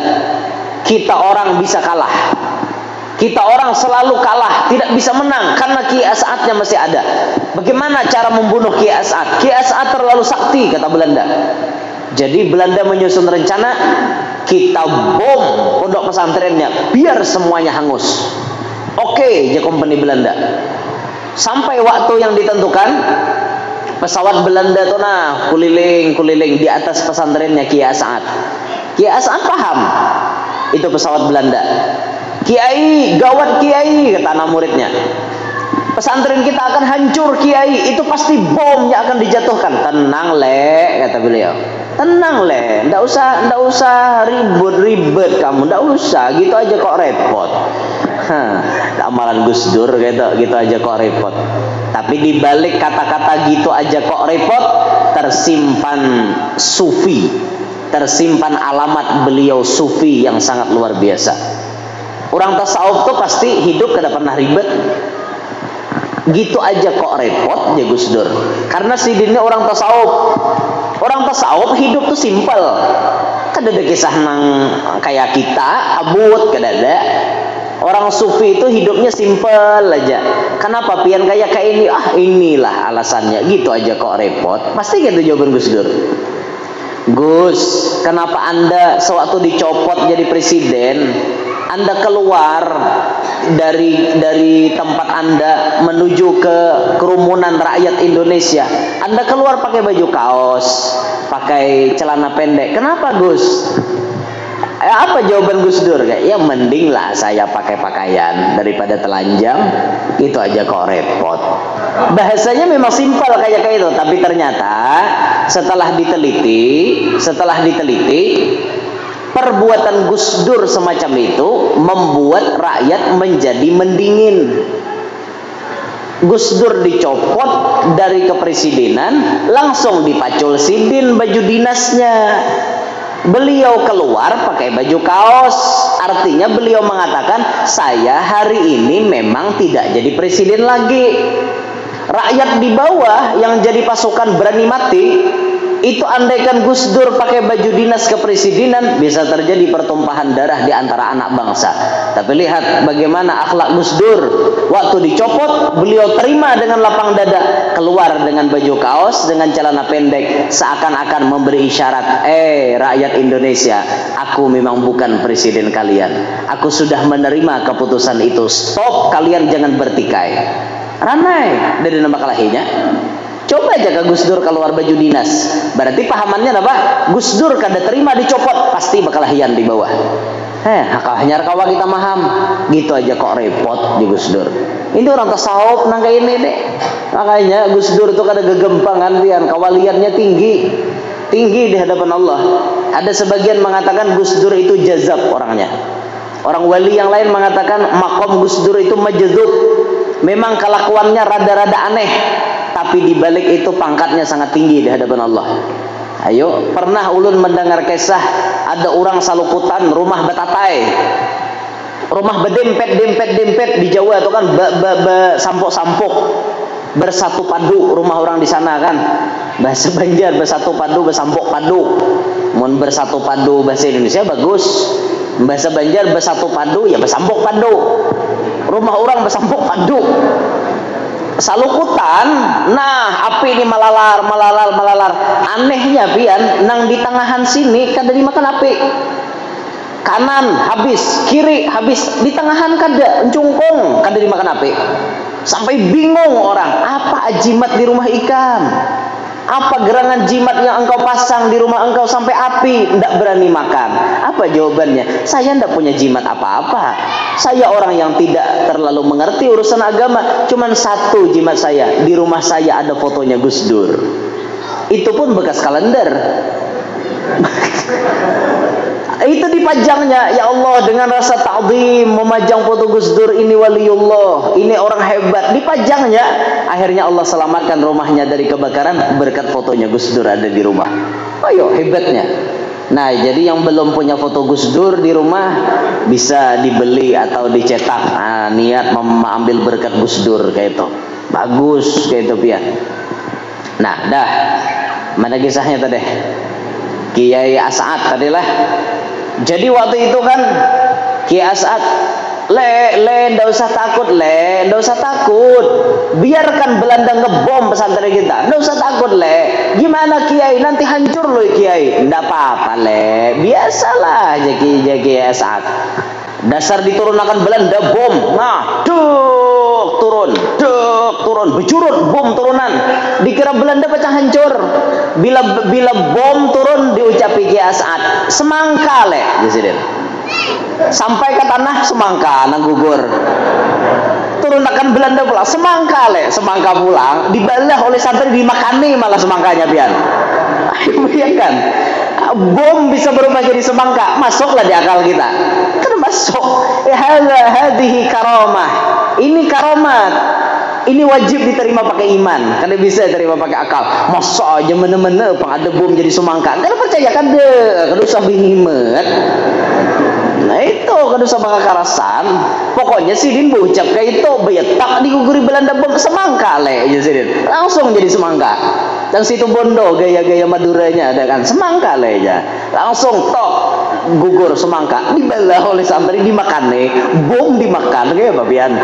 kita orang bisa kalah. Kita orang selalu kalah, tidak bisa menang karena Kiai As'adnya masih ada. Bagaimana cara membunuh Kiai As'ad? Kiai As'ad terlalu sakti kata Belanda. Jadi Belanda menyusun rencana, kita bom pondok pesantrennya biar semuanya hangus. Oke, aja company Belanda. Sampai waktu yang ditentukan, pesawat Belanda tuh nah kuliling di atas pesantrennya Kiai As'ad. Kiai As'ad paham itu pesawat Belanda. Kiai, gawat Kiai, kata anak muridnya. Pesantren kita akan hancur Kiai, itu pasti bom yang akan dijatuhkan. Tenang le, kata beliau. Tenang le, ndak usah ribet kamu, ndak usah, gitu aja kok repot. Amalan Gus Dur gitu aja kok repot. Tapi di balik kata-kata gitu aja kok repot, tersimpan sufi, tersimpan alamat beliau sufi yang sangat luar biasa. Orang tasawuf tuh pasti hidup kada pernah ribet. Gitu aja kok repot ya Gus Dur. Karena si dini orang tasawuf. Orang tasawuf hidup tuh simpel. Kada ada kisah nang kayak kita, abut kada ada. Orang sufi itu hidupnya simpel aja. Kenapa pian kayak ini? Ah, inilah alasannya. Gitu aja kok repot. Pasti gitu jawaban Gus Dur. Gus, kenapa Anda sewaktu dicopot jadi presiden, Anda keluar dari tempat Anda menuju ke kerumunan rakyat Indonesia, Anda keluar pakai baju kaos, pakai celana pendek. Kenapa Gus? Apa jawaban Gus Dur? Ya mending lah saya pakai pakaian daripada telanjang. Itu aja kok repot. Bahasanya memang simpel kayak itu, tapi ternyata setelah diteliti, perbuatan Gus Dur semacam itu membuat rakyat menjadi mendingin. Gus Dur dicopot dari kepresidenan, langsung dipacul sidin baju dinasnya. Beliau keluar pakai baju kaos, artinya beliau mengatakan saya hari ini memang tidak jadi presiden lagi. Rakyat di bawah yang jadi pasukan berani mati, itu andaikan Gus Dur pakai baju dinas kepresidenan, bisa terjadi pertumpahan darah di antara anak bangsa. Tapi lihat bagaimana akhlak Gus Dur. Waktu dicopot, beliau terima dengan lapang dada, keluar dengan baju kaos, dengan celana pendek, seakan-akan memberi isyarat, rakyat Indonesia, aku memang bukan presiden kalian. Aku sudah menerima keputusan itu. Stop, kalian jangan bertikai. Ranai dari nama kalahinya. Coba aja ke Gus Dur keluar baju dinas. Berarti pahamannya apa? Gus Dur kada terima dicopot, pasti bakal hian di bawah. Hanyar kawa kita maham. Gitu aja kok repot di Gus Dur. Ini orang tasawuf nangka ini deh. Makanya Gus Dur itu kada gegempangan pian, kawaliannya tinggi di hadapan Allah. Ada sebagian mengatakan Gus Dur itu jazab orangnya. Orang wali yang lain mengatakan makom Gus Dur itu majzub. Memang kelakuannya rada-rada aneh, tapi dibalik itu pangkatnya sangat tinggi di hadapan Allah. Ayo, pernah ulun mendengar kisah ada orang salukutan rumah betatai, rumah bedempet di Jawa itu kan sampok-sampok bersatu padu rumah orang di sana kan. Bahasa Banjar bersatu padu, bersampok padu. Mun bersatu padu bahasa Indonesia bagus. Bahasa Banjar bersatu padu ya bersampok padu. Rumah orang bersampok padu. Salukutan, nah api ini malalar. Anehnya pian, nang di tengahan sini kada dimakan api. Kanan habis, kiri habis, di tengahan kada, encungkung kada dimakan api. Sampai bingung orang, apa ajimat di rumah ikan? Apa gerangan jimat yang engkau pasang di rumah engkau sampai api ndak berani makan? Apa jawabannya? Saya ndak punya jimat apa-apa. Saya orang yang tidak terlalu mengerti urusan agama. Cuman satu jimat saya, di rumah saya ada fotonya Gus Dur. Itu pun bekas kalender. Itu dipajangnya, ya Allah, dengan rasa ta'zim memajang foto Gus Dur, ini waliullah, ini orang hebat, dipajangnya. Akhirnya Allah selamatkan rumahnya dari kebakaran berkat fotonya Gus Dur ada di rumah. Ayo, hebatnya. Nah, jadi yang belum punya foto Gus Dur di rumah bisa dibeli atau dicetak. Nah, niat mengambil berkat Gus Dur kayak itu. Bagus kayak itu pian. Nah, dah. Mana kisahnya tadi? Kiai As'ad tadilah. Jadi waktu itu kan Kiai As'ad, ndak usah takut, ndak usah takut. Biarkan Belanda ngebom pesantren kita. Ndak usah takut, Gimana Kiai? Nanti hancur loh Kiai. Ndak apa-apa, biasalah jadi Kiai As'ad. Dasar diturunkan Belanda bom. Nah, turun, bejurut bom turunan. Dikira Belanda pecah hancur. Bila bom turun diucapi Ki As'ad, semangka le, Presiden. Sampai ke tanah semangka nang gugur. Turunkan Belanda pula semangka le, semangka pulang dibalah oleh santri, dimakani malah semangkanya pian. Ayo bayangkan, bom bisa berubah jadi semangka, masuklah di akal kita. Kan masuk. Hadhihi karamah. Ini karamat. Ini wajib diterima pakai iman, karena bisa diterima pakai akal. Masa aja mana-mana pang ada bom jadi semangka. Kan percaya kan deh, kan usah bingimet. Nah itu kan usah kekerasan. Pokoknya Sidin berucap kayak itu, beyetak diguguri Belanda bom semangka le aja Sidin. Langsung jadi semangka. Dan situ Bondo gaya-gaya Maduranya ada kan semangka le aja. Langsung tok gugur semangka, dibelah oleh santri, dimakan nih, bom dimakan kayak babian.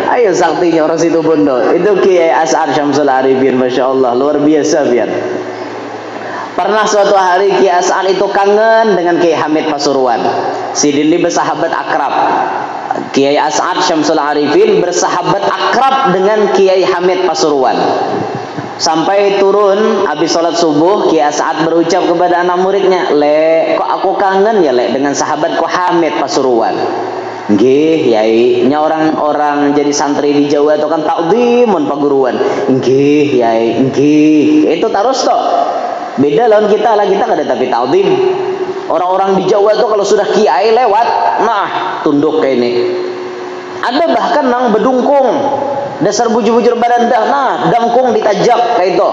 Ayo saktinya orang situ Bondo. Itu Kiai As'ad Syamsul Arifin, Masya Allah, luar biasa biar. Pernah suatu hari Kiai As'ad itu kangen dengan Kiai Hamid Pasuruan. Sidin ini bersahabat akrab. Kiai As'ad Syamsul Arifin bersahabat akrab dengan Kiai Hamid Pasuruan. Sampai turun habis sholat subuh, Kiai As'ad berucap kepada anak muridnya, "Le, kok aku kangen ya Le dengan sahabatku Hamid Pasuruan." Nggih, Yai, nya orang-orang jadi santri di Jawa itu kan takzimun paguruan. Nggih, Yai, nggih. Itu terus toh. Beda lawan kita lah, kita kada tapi takzim. Orang-orang di Jawa itu kalau sudah kiai lewat, nah tunduk kayak ini. Ada bahkan nang bedungkung, dasar bujur-bujur badan dah, nah dangkung ditajak kayak itu.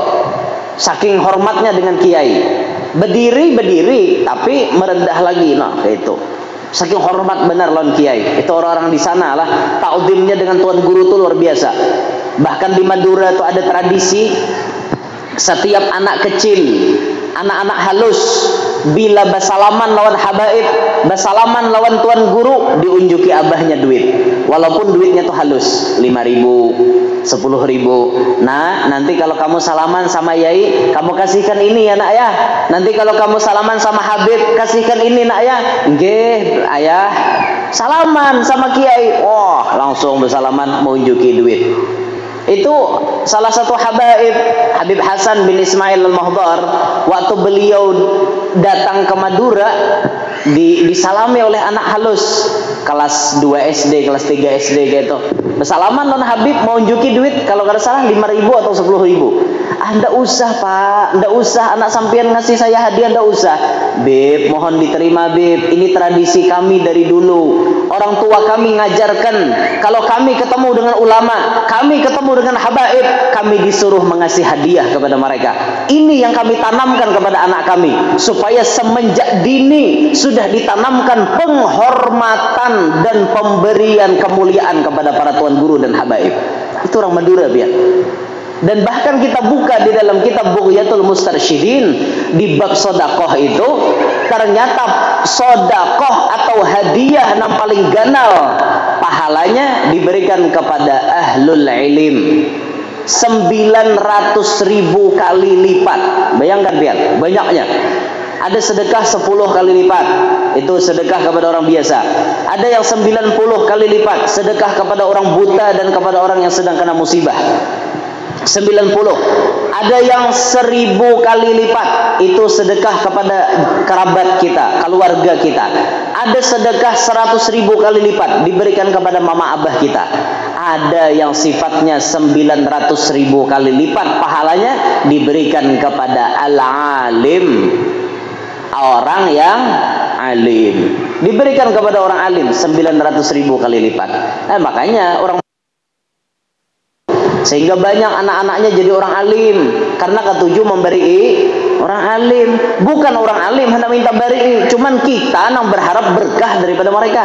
Saking hormatnya dengan kiai. Berdiri, tapi merendah lagi, nah kayak itu. Saking hormat benar lawan kiai. Itu orang-orang di sana lah, takzimnya dengan tuan guru itu luar biasa. Bahkan di Madura itu ada tradisi, setiap anak kecil, anak-anak halus, bila bersalaman lawan habaib, bersalaman lawan tuan guru, diunjuki abahnya duit. Walaupun duitnya tuh halus, 5.000, 10.000. Nah, nanti kalau kamu salaman sama Yai, kamu kasihkan ini ya nak ya. Nanti kalau kamu salaman sama Habib, kasihkan ini nak ya. Nggih, ayah. Salaman sama Kiai, wah langsung bersalaman menunjuki duit. Itu salah satu habaib, Habib Hasan bin Ismail Al-Mahdar, waktu beliau datang ke Madura, disalami oleh anak halus kelas 2 SD, kelas 3 SD gitu. Bersalaman non Habib mau unjuki duit, kalau nggak salah 5.000 atau 10.000. Ndak usah Pak, ndak usah, anak sampean ngasih saya hadiah, ndak usah. Beb, mohon diterima Beb, ini tradisi kami dari dulu. Orang tua kami ngajarkan, kalau kami ketemu dengan ulama, kami ketemu dengan habaib, kami disuruh mengasih hadiah kepada mereka. Ini yang kami tanamkan kepada anak kami, supaya semenjak dini sudah ditanamkan penghormatan dan pemberian kemuliaan kepada para tuan guru dan habaib. Itu orang Madura biar. Dan bahkan kita buka di dalam kitab Bughyatul Mustarsyidin, di bab sodakoh itu, ternyata sodakoh atau hadiah yang paling ganal pahalanya diberikan kepada ahlul ilim 900.000 kali lipat. Bayangkan biar banyaknya. Ada sedekah 10 kali lipat, itu sedekah kepada orang biasa. Ada yang 90 kali lipat, sedekah kepada orang buta dan kepada orang yang sedang kena musibah. 90. Ada yang 1000 kali lipat, itu sedekah kepada kerabat kita, keluarga kita. Ada sedekah 100.000 kali lipat, diberikan kepada mama abah kita. Ada yang sifatnya 900.000 kali lipat pahalanya diberikan kepada al-alim, orang yang alim. Diberikan kepada orang alim 900.000 kali lipat. Nah, makanya orang, sehingga banyak anak-anaknya jadi orang alim, karena ketujuh memberi orang alim. Bukan orang alim hendak minta beri, cuman kita nang berharap berkah daripada mereka,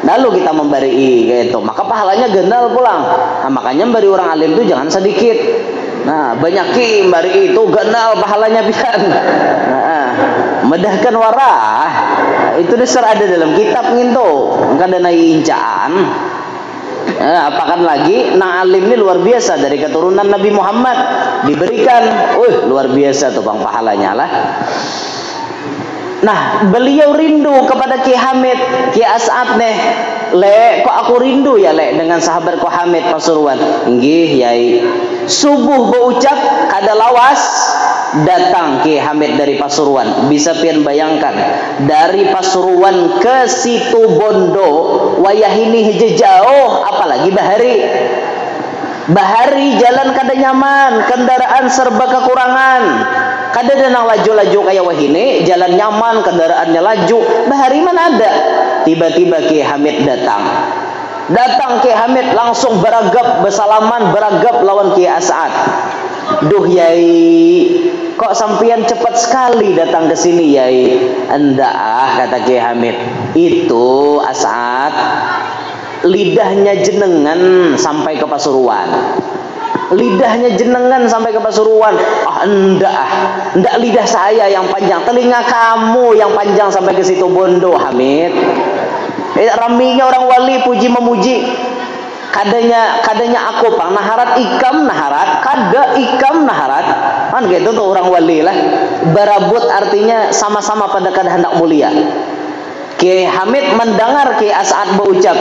lalu kita memberi gitu, maka pahalanya gendal pulang. Nah, makanya beri orang alim itu jangan sedikit. Nah, banyak beri itu gendal pahalanya pisan. Nah, medahkan warah itu dasar ada dalam kitab nginto, bukan ada incaan. Apakan lagi, nang alim ini luar biasa, dari keturunan Nabi Muhammad diberikan, luar biasa tuh bang pahalanya lah. Nah, beliau rindu kepada Ki Hamid, Ki As'ad neh. Le, kok aku rindu ya le dengan sahabat Ko Hamid Pasuruan. Nggih, Yai. Subuh berucap kada lawas datang Ki Hamid dari Pasuruan. Bisa pian bayangkan, dari Pasuruan ke Situ Bondo, wayah ini jauh, apalagi bahari. Bahari jalan kada nyaman, kendaraan serba kekurangan. Kada ada laju-laju kayak wahine, jalan nyaman, kendaraannya laju. Bahari mana ada? Tiba-tiba Ki Hamid datang. Datang Ki Hamid langsung beragap, bersalaman, beragap lawan Ki As'ad. Duh Yai, kok sampean cepat sekali datang ke sini Yai? Enggak kata Ki Hamid. Itu As'ad, lidahnya jenengan sampai ke Pasuruan. Lidahnya jenengan sampai ke Pasuruan. Enggak lidah saya yang panjang, telinga kamu yang panjang sampai ke Situ Bondo, Hamid. Raminya orang wali puji memuji. Kadanya aku pang naharat ikam naharat, kada ikam naharat. Kan gitu tuh orang wali lah. Barabut artinya sama-sama pada kehendak mulia. Ki Hamid mendengar Ki As'ad berucap.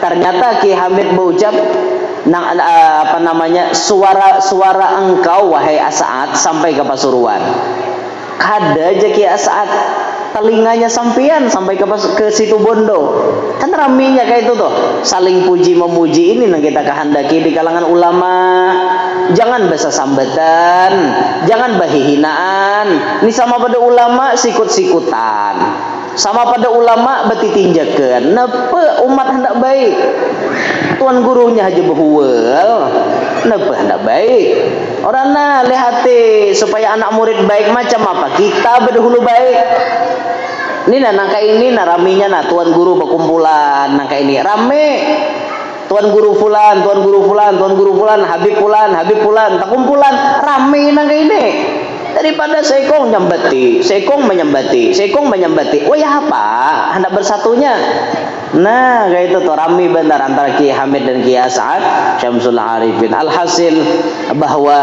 Ternyata Ki Hamid berucap, suara engkau wahai As'ad sampai ke Pasuruan. Kada aja Ki As'ad, telinganya sampean sampai ke Situ Bondo. Kan raminya kayak itu tuh, saling puji memuji. Ini yang kita kehendaki di kalangan ulama. Jangan bahasa sambatan, jangan bahihinaan. Ini sama pada ulama sikut-sikutan, sama pada ulama betitinjakan. Napa umat hendak baik, tuan gurunya aja behuwel. Napa hendak baik? Orang nah lihati supaya anak murid baik macam apa? Kita berdahulu baik. Ini nangka ini naraminya nah tuan guru berkumpulan nangka ini rame. Tuan guru fulan, tuan guru fulan, tuan guru fulan, Habib fulan, Habib fulan, tak kumpulan rame nangka ini. Daripada sekong nyambati, sekong menyambati, sekong menyambati. Oh ya apa? Hendak bersatunya. Nah, kayak itu tuh rami benar antara Ki Hamid dan Ki As'ad Syamsul Arifin. Alhasil bahwa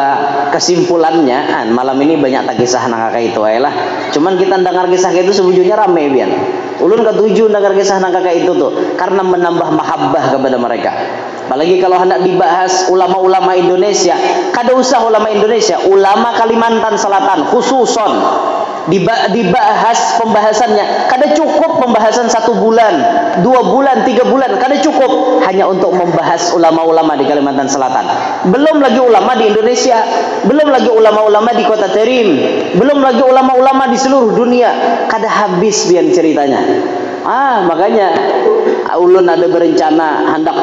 kesimpulannya malam ini banyak tak kisah nang kakak itu lah. Cuman kita dengar kisah itu sebujurnya rame bian. Ulun ketujuh dengar kisah nang kakak itu tuh karena menambah mahabbah kepada mereka. Apalagi kalau hendak dibahas ulama-ulama Indonesia, kada usah ulama Indonesia, ulama Kalimantan Selatan khususon dibahas pembahasannya. Kada cukup pembahasan 1 bulan, 2 bulan, 3 bulan, kada cukup hanya untuk membahas ulama-ulama di Kalimantan Selatan. Belum lagi ulama di Indonesia, belum lagi ulama-ulama di Kota Terim, belum lagi ulama-ulama di seluruh dunia. Kada habis biar ceritanya. Makanya ulun ada berencana hendak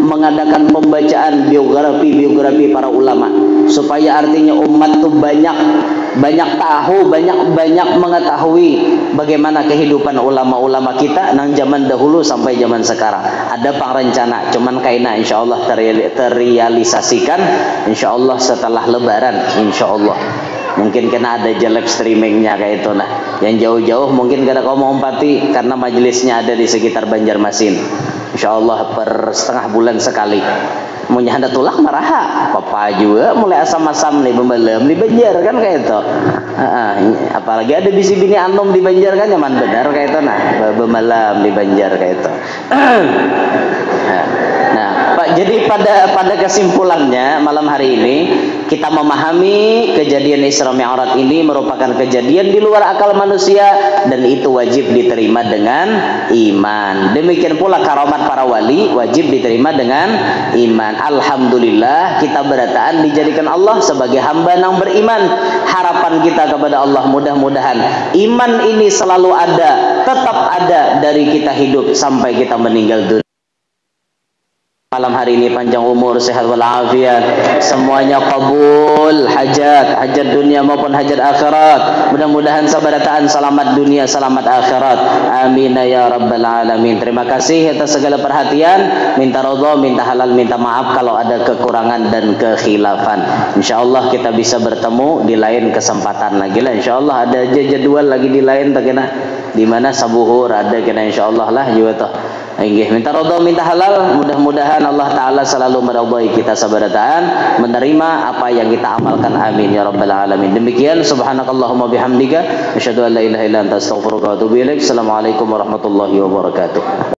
mengadakan pembacaan biografi para ulama supaya artinya umat tuh banyak tahu, banyak mengetahui bagaimana kehidupan ulama-ulama kita nang zaman dahulu sampai zaman sekarang. Ada rencana, cuman kaina insyaallah terrealisasikan insyaallah setelah lebaran insyaallah. Mungkin kena ada live streamingnya kayak itu nah. Yang jauh-jauh mungkin kada kau mau umpati karena majelisnya ada di sekitar Banjarmasin. Insyaallah per setengah bulan sekali. Mau nyanda tulak maraha. Papa juga mulai asam-asam nih pembalem di Banjar kan kayak itu. Apalagi ada bisi bini anom di Banjar kan nyaman benar kayak itu nah. Bemalam di Banjar kayak itu. Nah, Pak, jadi pada kesimpulannya malam hari ini kita memahami kejadian Isra Mi'raj ini merupakan kejadian di luar akal manusia dan itu wajib diterima dengan iman. Demikian pula karamat para wali wajib diterima dengan iman. Alhamdulillah kita berataan dijadikan Allah sebagai hamba yang beriman. Harapan kita kepada Allah mudah-mudahan iman ini selalu ada, tetap ada dari kita hidup sampai kita meninggal dunia. Malam hari ini panjang umur, sehat walafiat, semuanya kabul, hajat dunia maupun hajat akhirat. Mudah-mudahan sabarataan selamat dunia, selamat akhirat. Amin ya rabbal alamin. Terima kasih atas segala perhatian. Minta ridha, minta halal, minta maaf kalau ada kekurangan dan kekhilafan. Insyaallah kita bisa bertemu di lain kesempatan lagi lah. Insyaallah ada jadwal lagi di lain tak kena. Di mana sabuhur ada kena insyaallah lah juga toh. Inggih, minta ridho, minta halal. Mudah-mudahan Allah Ta'ala selalu meridhai kita sabarataan, menerima apa yang kita amalkan. Amin ya rabbal alamin. Demikian, subhanakallahumma bihamdika asyhadu an la ilaha illa anta astaghfiruka wa atubu ilaik. Assalamualaikum warahmatullahi wabarakatuh.